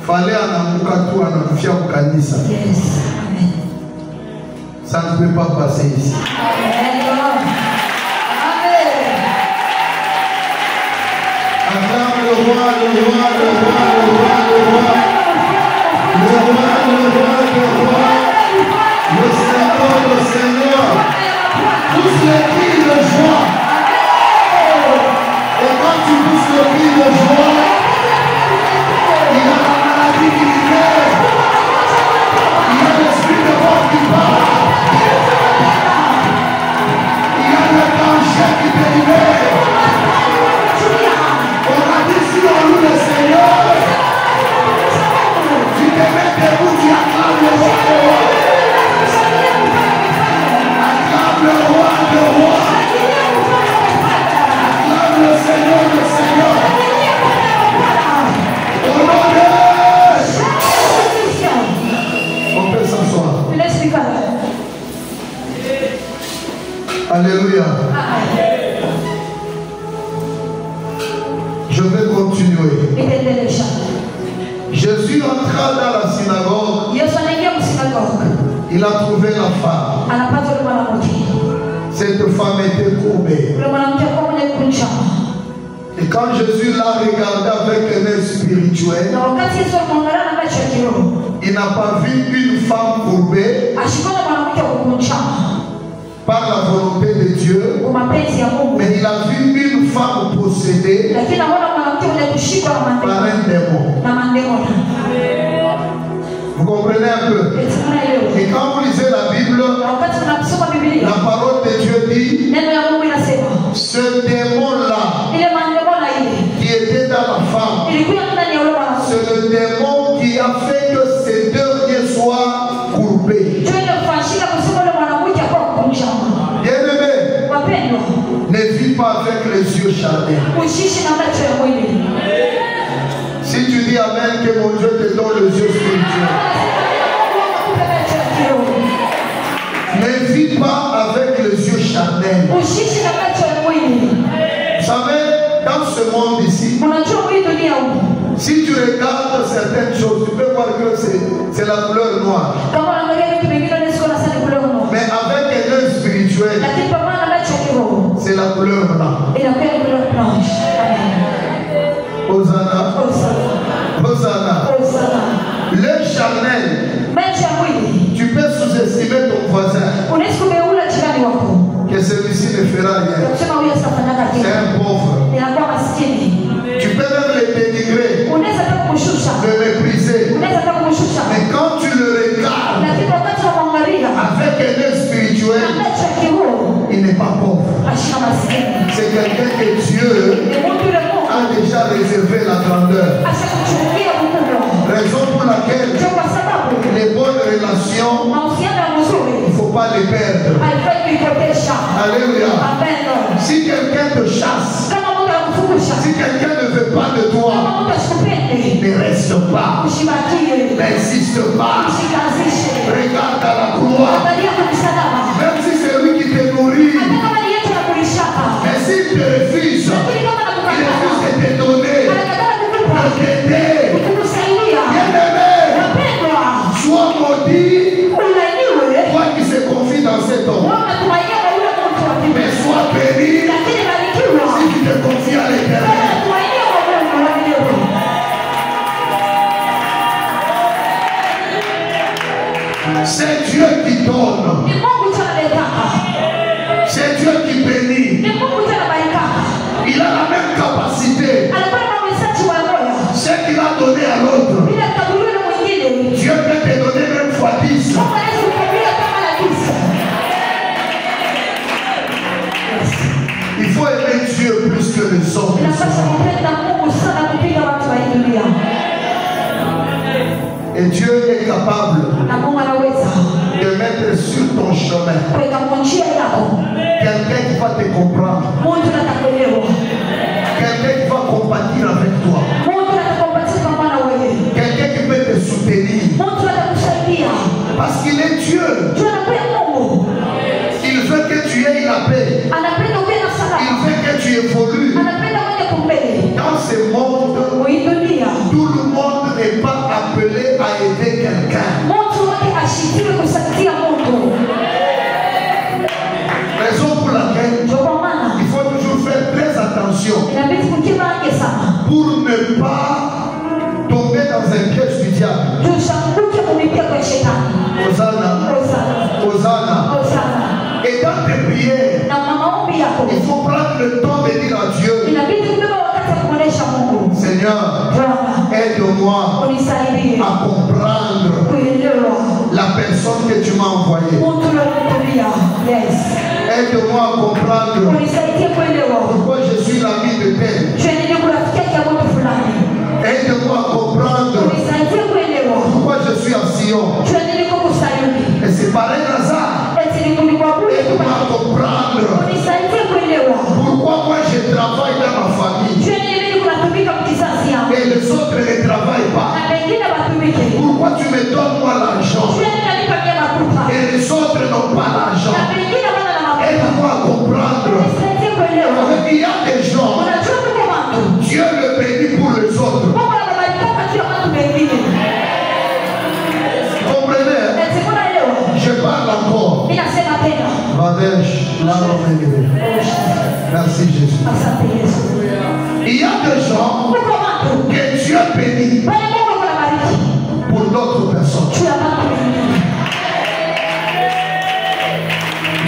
Fallait anamuka tu anakufia kukanisa. Yes. Amen. Ça ne peut pas passer ici. Amen. Acclame le roi, le roi, le roi, le roi, le roi. Le roi, le roi, le roi. Le Seigneur, le Seigneur. Pousse le cri de joie. Et quand tu pousses le cri de joie, il y a la maladie qui libère. Il y a l'esprit de mort qui parle. Il y a le danger qui te libère. On a dit si on loue le Seigneur, tu te mets debout, tu acclames le roi, le roi. Acclame le roi, le roi. Acclame le Seigneur, le Seigneur. Au nom de Jésus. On peut s'asseoir. Alléluia. Je vais continuer. Je suis entré dans la synagogue. Il a trouvé la femme. Cette femme était courbée. Et quand Jésus l'a regardé avec un œil spirituel, il n'a pas vu une femme courbée par la volonté de Dieu, mais il a vu une femme possédée par un démon. Vous comprenez un peu? Et quand vous lisez la Bible, la parole de Dieu dit, ce démon-là qui était dans la femme, c'est le démon qui a fait que ces derniers soient courbés. Bien-aimé, ne vis pas avec les yeux charnels. Si tu dis Amen, que mon Dieu te donne les yeux spirituels. Ne vis pas avec les yeux charnels. Vous savez, dans ce monde ici, si tu regardes certaines choses, tu peux voir que c'est la couleur noire. Mais avec un œil spirituel, c'est la couleur blanche. Hosanna. Hosanna. L'œil charnel, tu peux sous-estimer ton voisin. Que celui-ci ne fera rien. C'est un pauvre. Tu peux même le dénigrer, le mépriser. Mais quand tu le regardes avec un œil spirituel, il n'est pas pauvre. C'est quelqu'un que Dieu a déjà réservé la grandeur. Raison pour laquelle les bonnes relations, il ne faut pas les perdre. Alléluia. Si quelqu'un te chasse, si quelqu'un ne veut pas de toi, ne reste pas, n'insiste pas, regarde à la croix, même si c'est lui qui te nourrit, mais s'il te refuse, il refuse de te donner, de t'aider. Bien-aimé, sois maudit, toi qui se confie dans cet homme, mais sois béni si tu te confies à l'Éternel. C'est Dieu qui donne. C'est Dieu qui bénit. Il a la même capacité. Ce qu'il a donné à l'autre, Dieu peut te donner même fois 10. Il faut aimer Dieu plus que les hommes. Et Dieu est capable de mettre sur ton chemin quelqu'un qui va te comprendre, quelqu'un qui va compatir avec toi, quelqu'un qui peut te soutenir, parce qu'il est Dieu. Il veut que tu aies la paix, il veut que tu évolues. Dans ce monde, tout le monde diable. Hosanna. Hosanna. Et dans tes prières, il faut prendre le temps de dire à Dieu, Seigneur, aide-moi à comprendre la personne que tu m'as envoyée. Aide-moi à comprendre pourquoi je suis l'ami de tel. Aide-moi à comprendre pourquoi je suis à Sion. Et c'est pareil Lazare. Aide-moi à comprendre pourquoi moi je travaille dans ma famille et les autres ne travaillent pas. Pourquoi tu me donnes moi l'argent et les autres n'ont pas l'argent? Aide-moi à comprendre. Il y a des gens, Dieu le bénit pour les autres. Comprenez? Je parle encore. Merci Jésus. Il y a des gens que Dieu bénit pour d'autres personnes.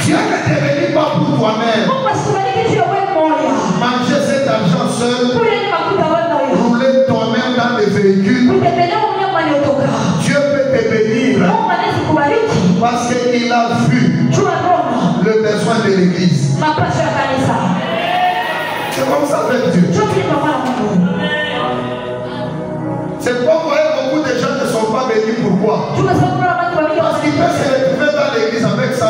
Dieu ne te bénit pas pour toi-même. Manger cet argent seul, rouler toi-même dans les véhicules. Dieu peut te bénir parce qu'il a vu le besoin de l'église. C'est comme ça avec Dieu. C'est pourquoi beaucoup de gens ne sont pas bénis. Pourquoi? Parce qu'ils peuvent se retrouver dans l'église avec $100.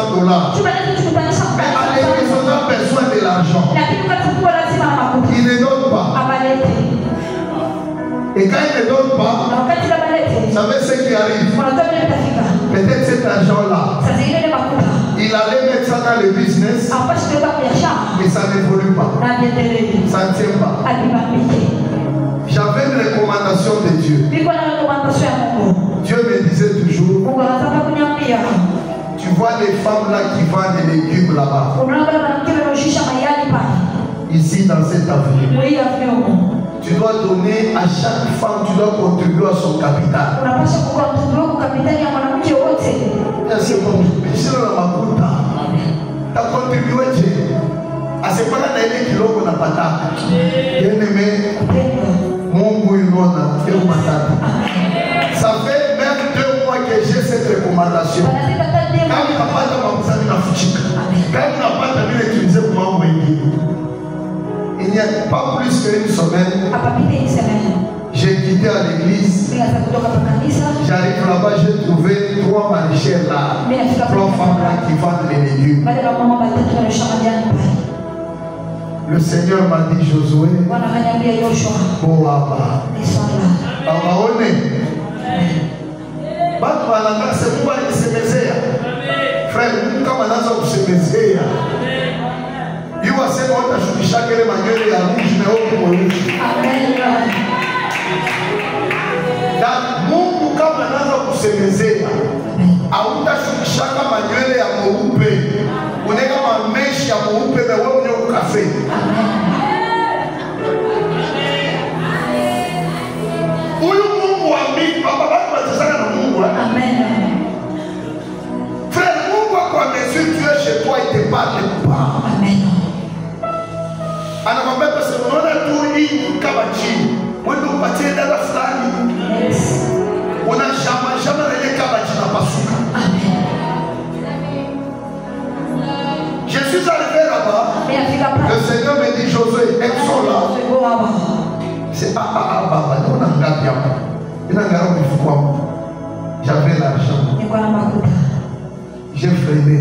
Mais à l'église, on a besoin de l'argent. Ils ne donnent pas. Et quand ils ne donnent pas, vous savez ce qui arrive? Peut-être cet argent-là, il allait mettre ça dans le business, mais ça n'évolue pas. Ça ne tient pas. J'avais une recommandation de Dieu. Dieu me disait toujours, tu vois les femmes là qui vendent des légumes là-bas, ici dans cette avenue. Tu dois donner à chaque femme, tu dois contribuer à son capital. C'est bon, tu as contribué à ce qu'on a des kilos qu'on n'a pas tapé. Bien-aimé, mon bouillon, ça fait même 2 mois que j'ai cette recommandation. Quand il n'a pas de il n'y a pas plus qu'une semaine, j'ai quitté à l'église. J'arrive là-bas, j'ai trouvé 3 maraîchères là, 3 femmes là qui vendent les légumes. Le Seigneur m'a dit, Josué, frère, comme on a se il va se monter sur chaque manière et à rouge, mais au rouge. Mungu kama anaanza kusemezea hautashukishaka manywele ya mweupe, unaweka mameshi ya mweupe na wewe mwenye ukafe. Huyu Mungu wa mimi, baba watu watazana na Mungu. Amen. Frère, Mungu kwa mesure tu es chez toi, il te parle pas. Amen. Anakwambia kwa sababu unaona tu hii kama chini. Wewe upatie dada fulani. Yes. Una shamba na ile kama chini pasuka. Amen. Je suis arrivé là-bas. Le Seigneur me dit, Josué, exo là. C'est baba, on a ngapi hapa. Ina ngaro mifuko hapo. J'avais l'argent. J'ai freiné.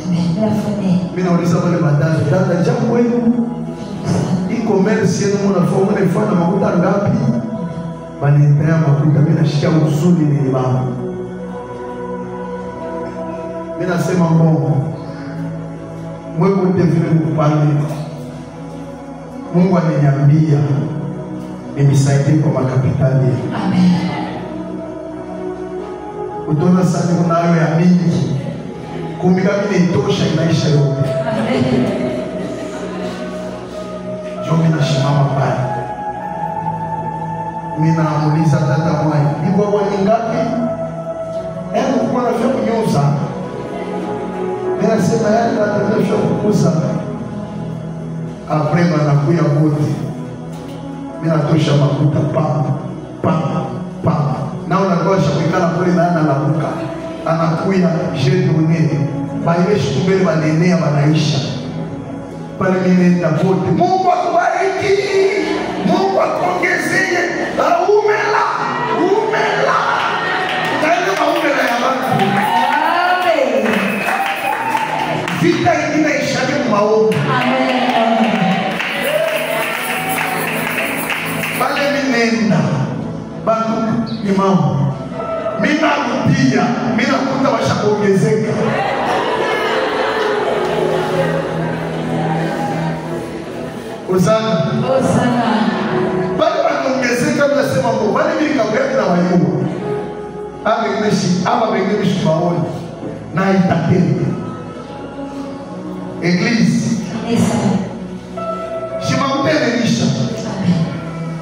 Mimi nauliza wale madada, dada jambo wenu. E-commerce yenu mnafanya mnafanya makuta ngapi? Banipea makuta, mimi nashikia usuli ni baba. Mimi nasema Mungu. Mungu ndivyo kupani. Mungu ananiambia nisaidie kwa makapitali. Amen. Utona sana unayo ya mingi. Kumika mimi itosha inaisha yote. Amen. Jomi na shimama pale. Mina amuliza tata mwai. Ibo wani ngapi? Kwa na fia kunyoza. Mina sema yale tata fia kukuza. Après banakuya wote. Mina tosha makuta pa. Na unagosha kuikala kule na analamuka. Anakuya jedone. Baileshi kubele banenea banaisha. Pale minenda wote. Mungu akubariki. Mungu akuongezee. Umela. Utaenda maumela ya watu. Amen. Vita ingine ishake maombi. Amen. Pale minenda. Bantu ni mambo. Mina kutia. Mina kuta washa kuongezeka. Osana. Bali wanaongezeka bila sema Mungu. Bali mimi kabla na wayuo. Aba bengeshi maoni. Na itatende. Église. Shimamtene nisha.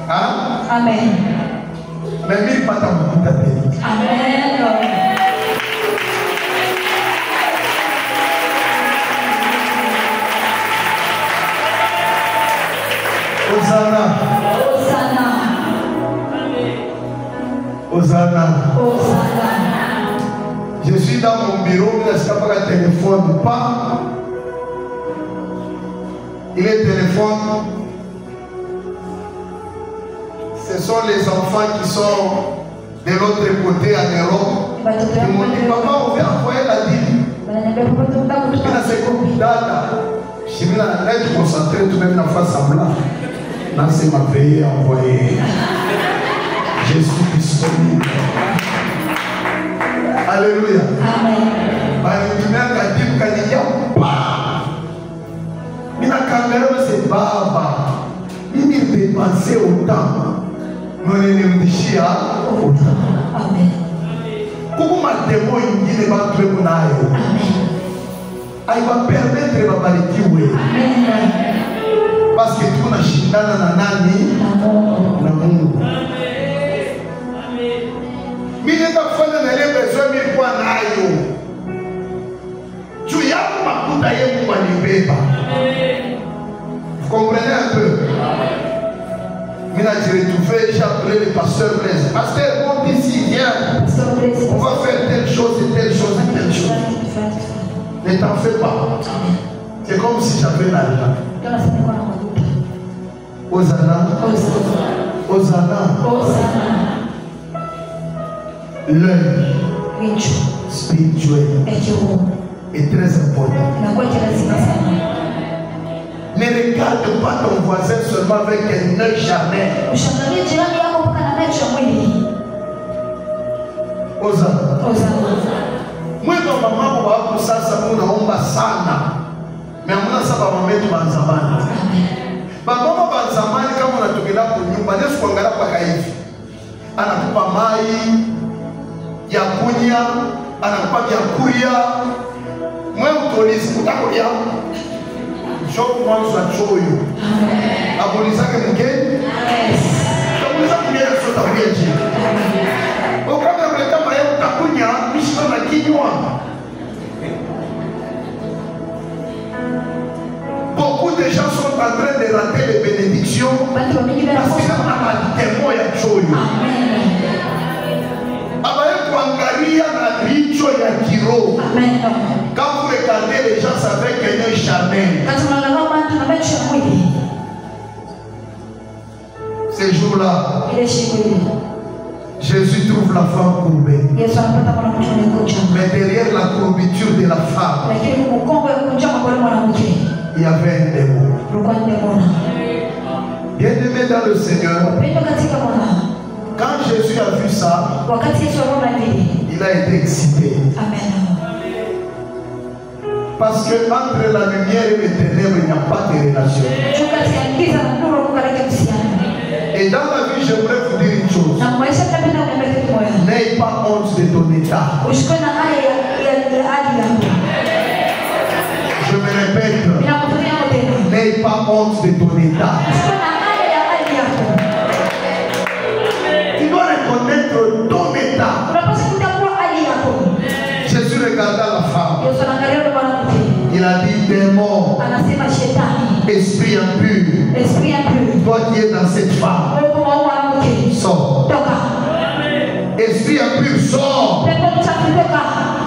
Amen. Amen. Mais mimi pata makuta tena. Amen. Hosanna. Je suis dans mon bureau, il n'y a pas de téléphone. Pas. Il est téléphone. Ce sont les enfants qui sont de l'autre côté en Europe. Ils m'ont dit, papa, on vient envoyer la dîme. Je suis là, concentré tout de même dans la face semblant. Là, c'est ma veillée envoyée. Je suis disponible. Alléluia. Amen. C'est baba. Il dépenser autant. Nous ne dit autant. Amen. Comment démon il ne va plus mon aïe. Il va permettre de m'abariter. Amen. Parce que tout n'a chindana na nani na Mungu. Mimi nitafanya na ile besoin mimi kwa nayo. Juu yangu makuta yeye Mungu anibeba. Vous comprenez un peu? Mimi j'ai retrouvé, j'ai appelé le pasteur Blaise. Pasteur, monte ici, viens. On va faire telle chose et telle chose et telle chose. Ne t'en fais pas. C'est comme si j'avais l'argent. Hosanna. L'œil spirituel est très important. Ne regarde pas ton voisin seulement avec un œil charnel. Hosanna. Moi, maman, pour ça, on sana. Mais on a ça pour mettre dans zamani. Maman, dans zamani, quand on a tout là pour nous, on est sur la pacaïf. Anakupa mai ya kunya, anakupa ya kuria. Moi, utolisi utakolia. Jogo mwanzo achoyo. Abolisa kemke? Abolisa kumia sota kuyeje. Ukama kuleta mai utakunya, mishika na kinywa. Beaucoup de gens sont en train de rater les bénédictions parce qu'on a pas de témoin à choyo. Abaye kuangalia na licho ya kiro. Quand vous regardez les gens avec un œil charnel. Ces jours-là, Jésus trouve la femme courbée. Mais derrière la courbiture de la femme, il y avait un démon. Bien-aimé dans le Seigneur, quand Jésus a vu ça, il a été excité. Parce que entre la lumière et les ténèbres, il n'y a pas de relation. Et dans la vie, j'aimerais vous dire une chose. N'aie pas honte de ton état. Je me répète. N'aie pas honte de ton état. connaître ton état. Jésus regarda la femme. Il a dit démon, esprit impur, toi qui es dans cette femme, sors. Esprit impur, sors.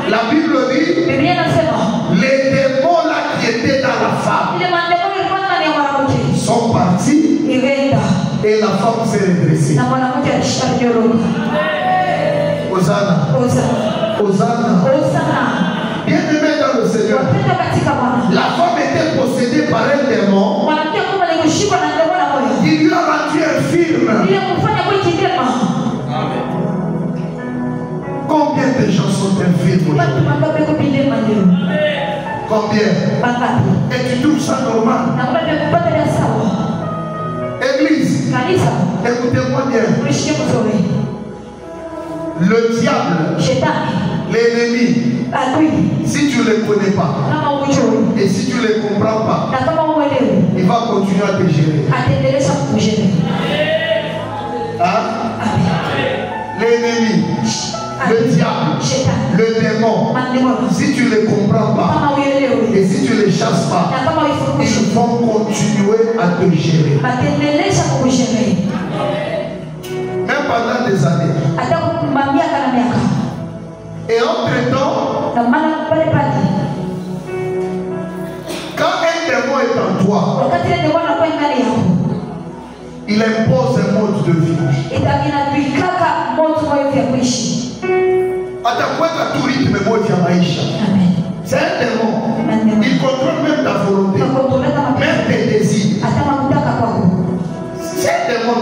La Bible dit, les démons là qui étaient dans la femme sont partis et la femme s'est redressée. Hosanna. Hosanna. Bien-aimé dans le Seigneur, la femme était possédée par un démon. Il lui a rendu infirme. Combien de gens sont infirmes aujourd'hui? Combien? Et tu trouves ça normal? Église, écoutez-moi bien. Le diable, l'ennemi, si tu ne le connais pas et si tu ne le comprends pas, il va continuer à te gérer. Hein? L'ennemi, le diable, le démon, si tu ne les comprends pas et si tu ne les chasses pas, ils vont continuer à te gérer. Même pendant des années. Et entre-temps, quand un démon est en toi, il impose un mode de vie. C'est un démon. Il contrôle même ta volonté, même tes désirs. C'est un démon.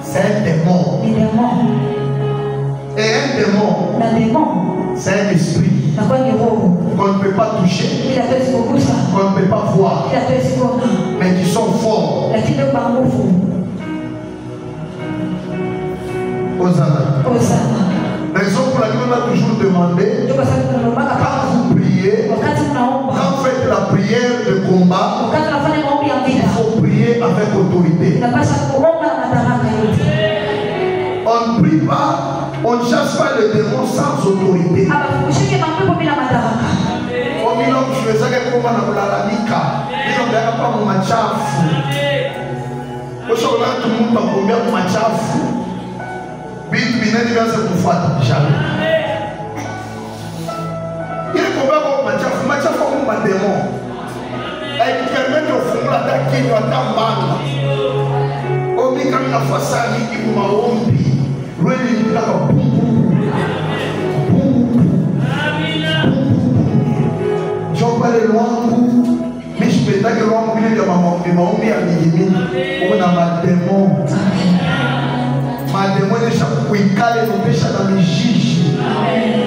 C'est un démon. Et un démon, c'est un esprit qu'on ne peut pas toucher, qu'on ne peut pas voir, mais qui sont forts. Hosanna. Raison pour laquelle on a toujours demandé, quand vous priez, quand vous faites la prière de combat, il faut prier avec autorité. On ne prie pas, on ne chasse pas le démon sans autorité. Bitu binani vyanza kufuata jamais. Il combat contre machafu comme un démon. Et qui permet de fungula daki wa tambanga. Obi kama na fasani ibu maombi. Rweli ndaka bumbu. Jopale lwangu. Mishipenda ke lwangu bile ya maombi ya mijimi. Una mademon. Mademoisha kuikale nopesha na mijishi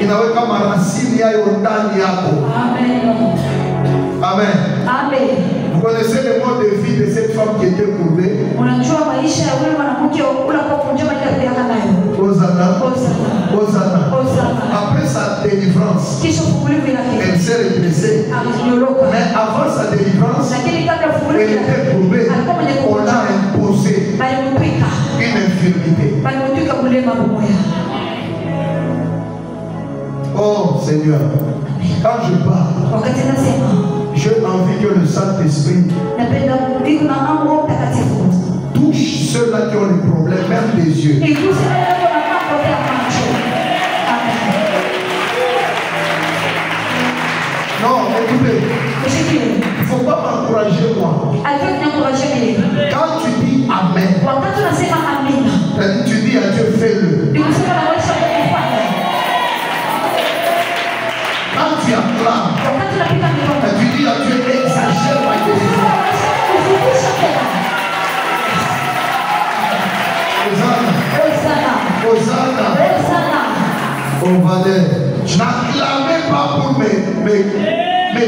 inaweka marasili yayo ndani yako. Amen. Vous connaissez le mode de vie de cette femme qui était courbée? Hosanna. Après sa délivrance, elle s'est redressée. Mais avant sa délivrance, elle était courbée. On l'a imposé une infirmité. Oh Seigneur, quand je parle, j'ai envie que le Saint-Esprit touche ceux-là qui ont des problèmes, même des yeux. Non, écoutez, il ne faut pas m'encourager moi. Quand tu dis Amen, tu dis à Dieu, fais-le. Quand tu acclames, tu dis à Dieu, exagère ma guérison. Hosanna. Je n'acclamais pas pour me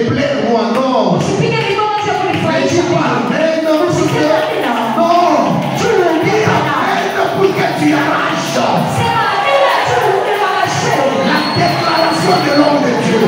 plaire moi, non. Mais tu parles, mais non, non. Tu le dis Amen pour que tu arraches la déclaration de l'homme de Dieu.